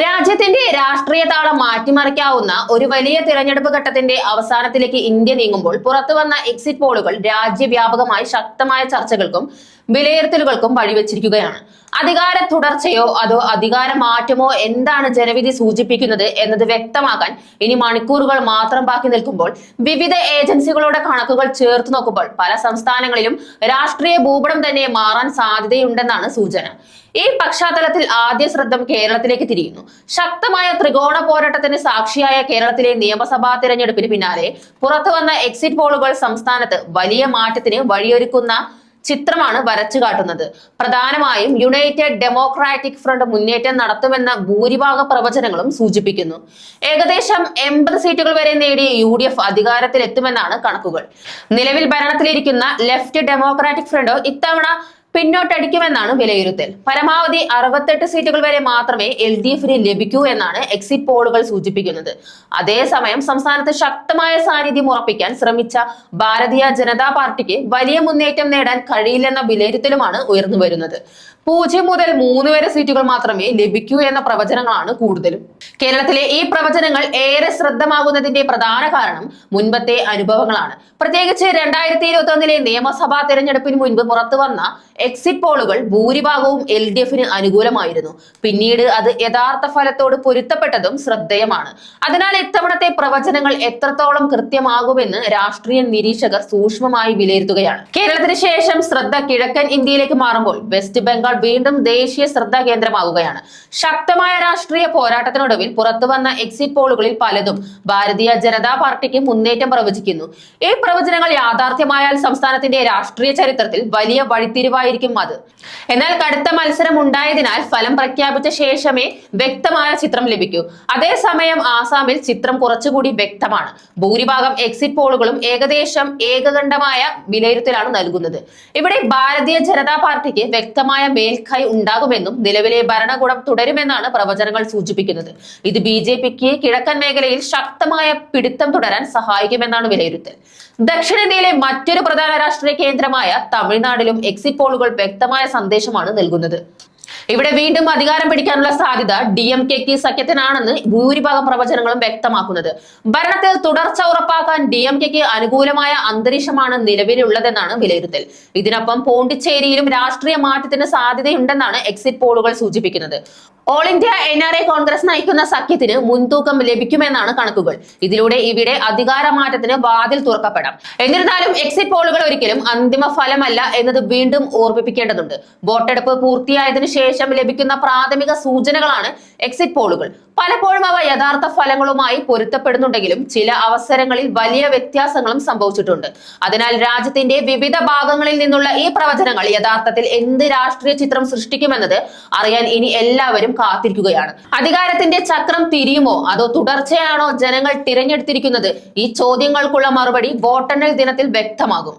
രാജ്യത്തിന്റെ രാഷ്ട്രീയ താളം മാറ്റിമറിക്കാവുന്ന ഒരു വലിയ തിരഞ്ഞെടുപ്പ് ഘട്ടത്തിന്റെ അവസാനത്തിലേക്ക് ഇന്ത്യ നീങ്ങുമ്പോൾ പുറത്തുവന്ന എക്സിറ്റ് പോളുകൾ രാജ്യവ്യാപകമായി ശക്തമായ ചർച്ചകൾക്കും വിലയിരുത്തലുകൾക്കും വഴിവെച്ചിരിക്കുകയാണ്. അധികാര തുടർച്ചയോ അതോ അധികാര മാറ്റമോ എന്താണ് ജനവിധി സൂചിപ്പിക്കുന്നത് എന്നത് വ്യക്തമാക്കാൻ ഇനി മണിക്കൂറുകൾ മാത്രം ബാക്കി നിൽക്കുമ്പോൾ വിവിധ ഏജൻസികളുടെ കണക്കുകൾ ചേർത്ത് നോക്കുമ്പോൾ പല സംസ്ഥാനങ്ങളിലും രാഷ്ട്രീയ ഭൂപടം തന്നെ മാറാൻ സാധ്യതയുണ്ടെന്നാണ് സൂചന. ഈ പശ്ചാത്തലത്തിൽ ആദ്യ ശ്രദ്ധ കേരളത്തിലേക്ക് തിരിയുന്നു. ശക്തമായ ത്രികോണ പോരാട്ടത്തിന് സാക്ഷിയായ കേരളത്തിലെ നിയമസഭാ തിരഞ്ഞെടുപ്പിന് പിന്നാലെ പുറത്തുവന്ന എക്സിറ്റ് പോളുകൾ സംസ്ഥാനത്ത് വലിയ മാറ്റത്തിന് വഴിയൊരുക്കുന്ന ചിത്രമാണ് വരച്ചു കാട്ടുന്നത്. പ്രധാനമായും യുണൈറ്റഡ് ഡെമോക്രാറ്റിക് ഫ്രണ്ട് മുന്നേറ്റം നടത്തുമെന്ന ഭൂരിഭാഗ പ്രവചനങ്ങളും സൂചിപ്പിക്കുന്നു. ഏകദേശം 80 സീറ്റുകൾ വരെ നേടി UDF അധികാരത്തിലെത്തുമെന്നാണ് കണക്കുകൾ. നിലവിൽ ഭരണത്തിലിരിക്കുന്ന ലെഫ്റ്റ് ഡെമോക്രാറ്റിക് ഫ്രണ്ട് ഇത്തവണ പിന്നോട്ടടിക്കുമെന്നാണ് വിലയിരുത്തൽ. പരമാവധി 68 സീറ്റുകൾ വരെ മാത്രമേ LDFന് ലഭിക്കൂ എന്നാണ് എക്സിറ്റ് പോളുകൾ സൂചിപ്പിക്കുന്നത്. അതേസമയം സംസ്ഥാനത്ത് ശക്തമായ സാന്നിധ്യം ഉറപ്പിക്കാൻ ശ്രമിച്ച ഭാരതീയ ജനതാ പാർട്ടിക്ക് വലിയ മുന്നേറ്റം നേടാൻ കഴിയില്ലെന്ന വിലയിരുത്തലുമാണ് ഉയർന്നു വരുന്നത്. 0 മുതൽ 3 വരെ സീറ്റുകൾ മാത്രമേ ലഭിക്കൂ എന്ന പ്രവചനങ്ങളാണ് കൂടുതലും. കേരളത്തിലെ ഈ പ്രവചനങ്ങൾ ഏറെ ശ്രദ്ധമാകുന്നതിന്റെ പ്രധാന കാരണം മുൻപത്തെ അനുഭവങ്ങളാണ്. പ്രത്യേകിച്ച് 2021 നിയമസഭാ തെരഞ്ഞെടുപ്പിന് മുൻപ് പുറത്തുവന്ന എക്സിറ്റ് പോളുകൾ ഭൂരിഭാഗവും LDFന് അനുകൂലമായിരുന്നു. പിന്നീട് അത് യഥാർത്ഥ ഫലത്തോട് പൊരുത്തപ്പെട്ടതും ശ്രദ്ധേയമാണ്. അതിനാൽ ഇത്തവണത്തെ പ്രവചനങ്ങൾ എത്രത്തോളം കൃത്യമാകുമെന്ന് രാഷ്ട്രീയ നിരീക്ഷകർ സൂക്ഷ്മമായി വിലയിരുത്തുകയാണ്. കേരളത്തിന് ശേഷം ശ്രദ്ധ കിഴക്കൻ ഇന്ത്യയിലേക്ക് മാറുമ്പോൾ വെസ്റ്റ് ബംഗാൾ വീണ്ടും ദേശീയ ശ്രദ്ധാ കേന്ദ്രമാകുകയാണ്. ശക്തമായ രാഷ്ട്രീയ പോരാട്ടത്തിനൊടുവിൽ പുറത്തുവന്ന എക്സിറ്റ് പോളുകളിൽ പലതും ഭാരതീയ ജനതാ പാർട്ടിക്ക് മുന്നേറ്റം പ്രവചിക്കുന്നു. ഈ പ്രവചനങ്ങൾ യാഥാർത്ഥ്യമായാൽ സംസ്ഥാനത്തിന്റെ രാഷ്ട്രീയ ചരിത്രത്തിൽ വലിയ വഴിത്തിരിവായിരിക്കും അത്. എന്നാൽ കടുത്ത മത്സരം ഉണ്ടായതിനാൽ ഫലം പ്രഖ്യാപിച്ച ശേഷമേ വ്യക്തമായ ചിത്രം ലഭിക്കൂ. അതേസമയം ആസാമിൽ ചിത്രം കുറച്ചുകൂടി വ്യക്തമാണ്. ഭൂരിഭാഗം എക്സിറ്റ് പോളുകളും ഏകദേശം ഏകകണ്ഠമായ വിലയിരുത്തലാണ് നൽകുന്നത്. ഇവിടെ ഭാരതീയ ജനതാ പാർട്ടിക്ക് വ്യക്തമായ മേൽക്കൈ ഉണ്ടാകുമെന്നും നിലവിലെ ഭരണകൂടം തുടരുമെന്നാണ് പ്രവചനങ്ങൾ സൂചിപ്പിക്കുന്നത്. ഇത് BJPക്ക് കിഴക്കൻ മേഖലയിൽ ശക്തമായ പിടുത്തം തുടരാൻ സഹായിക്കുമെന്നാണ് വിലയിരുത്തൽ. ദക്ഷിണേന്ത്യയിലെ മറ്റൊരു പ്രധാന രാഷ്ട്രീയ കേന്ദ്രമായ തമിഴ്നാട്ടിലും എക്സിറ്റ് പോളുകൾ വ്യക്തമായ സന്ദേശമാണ് നൽകുന്നത്. ഇവിടെ വീണ്ടും അധികാരം പിടിക്കാനുള്ള സാധ്യത DMKക്ക് സഖ്യത്തിനാണെന്ന് ഭൂരിഭാഗം പ്രവചനങ്ങളും വ്യക്തമാക്കുന്നത്. ഭരണത്തിൽ തുടർച്ച ഉറപ്പാക്കാൻ DMKക്ക് അനുകൂലമായ അന്തരീക്ഷമാണ് നിലവിലുള്ളതെന്നാണ് വിലയിരുത്തൽ. ഇതിനൊപ്പം പോണ്ടിച്ചേരിയിലും രാഷ്ട്രീയ മാറ്റത്തിന് സാധ്യതയുണ്ടെന്നാണ് എക്സിറ്റ് പോളുകൾ സൂചിപ്പിക്കുന്നത്. ഓൾ ഇന്ത്യ NRA കോൺഗ്രസ് നയിക്കുന്ന സഖ്യത്തിന് മുൻതൂക്കം ലഭിക്കുമെന്നാണ് കണക്കുകൾ. ഇതിലൂടെ ഇവിടെ അധികാര മാറ്റത്തിന് വാതിൽ തുറക്കപ്പെടാം. എന്നിരുന്നാലും എക്സിറ്റ് പോളുകൾ ഒരിക്കലും അന്തിമ ഫലമല്ല എന്നത് വീണ്ടും ഓർമ്മിപ്പിക്കേണ്ടതുണ്ട്. വോട്ടെടുപ്പ് പൂർത്തിയായതിനു ശേഷം ലഭിക്കുന്ന പ്രാഥമിക സൂചനകളാണ് എക്സിറ്റ് പോളുകൾ. പലപ്പോഴും അവ യഥാർത്ഥ ഫലങ്ങളുമായി പൊരുത്തപ്പെടുന്നുണ്ടെങ്കിലും ചില അവസരങ്ങളിൽ വലിയ വ്യത്യാസങ്ങളും സംഭവിച്ചിട്ടുണ്ട്. അതിനാൽ രാജ്യത്തിന്റെ വിവിധ ഭാഗങ്ങളിൽ നിന്നുള്ള ഈ പ്രവചനങ്ങൾ യഥാർത്ഥത്തിൽ എന്ത് രാഷ്ട്രീയ ചിത്രം സൃഷ്ടിക്കുമെന്നത് അറിയാൻ ഇനി എല്ലാവരും കാത്തിരിക്കുകയാണ്. അധികാരത്തിന്റെ ചക്രം തിരിയുമോ അതോ തുടർച്ചയാണോ ജനങ്ങൾ തിരഞ്ഞെടുത്തിരിക്കുന്നത്? ഈ ചോദ്യങ്ങൾക്കുള്ള മറുപടി വോട്ടെണ്ണൽ ദിനത്തിൽ വ്യക്തമാകും.